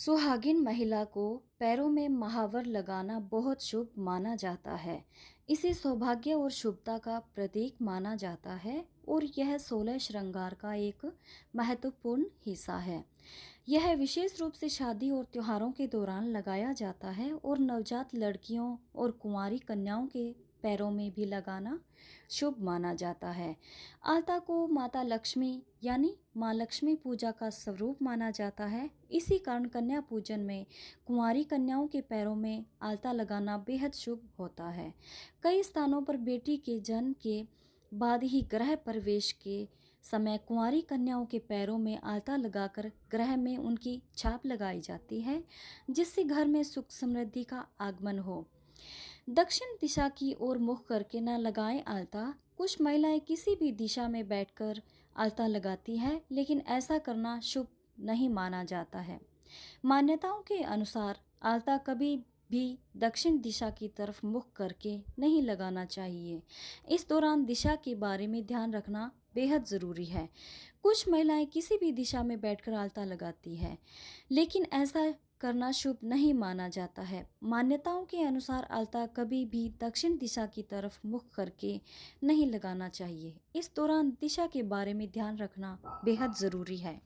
सुहागिन महिला को पैरों में महावर लगाना बहुत शुभ माना जाता है। इसे सौभाग्य और शुभता का प्रतीक माना जाता है और यह 16 श्रृंगार का एक महत्वपूर्ण हिस्सा है। यह विशेष रूप से शादी और त्योहारों के दौरान लगाया जाता है और नवजात लड़कियों और कुंवारी कन्याओं के पैरों में भी लगाना शुभ माना जाता है। आलता को माता लक्ष्मी यानी माँ लक्ष्मी पूजा का स्वरूप माना जाता है। इसी कारण कन्या पूजन में कुंवारी कन्याओं के पैरों में आलता लगाना बेहद शुभ होता है। कई स्थानों पर बेटी के जन्म के बाद ही गृह प्रवेश के समय कुंवारी कन्याओं के पैरों में आलता लगाकर गृह में उनकी छाप लगाई जाती है, जिससे घर में सुख समृद्धि का आगमन हो। दक्षिण दिशा की ओर मुख करके न लगाएं आलता। कुछ महिलाएं किसी भी दिशा में बैठकर आलता लगाती है, लेकिन ऐसा करना शुभ नहीं माना जाता है। मान्यताओं के अनुसार आलता कभी भी दक्षिण दिशा की तरफ मुख करके नहीं लगाना चाहिए। इस दौरान दिशा के बारे में ध्यान रखना बेहद ज़रूरी है। कुछ महिलाएं किसी भी दिशा में बैठकर आलता लगाती है, लेकिन ऐसा करना शुभ नहीं माना जाता है। मान्यताओं के अनुसार आलता कभी भी दक्षिण दिशा की तरफ मुख करके नहीं लगाना चाहिए। इस दौरान दिशा के बारे में ध्यान रखना बेहद ज़रूरी है।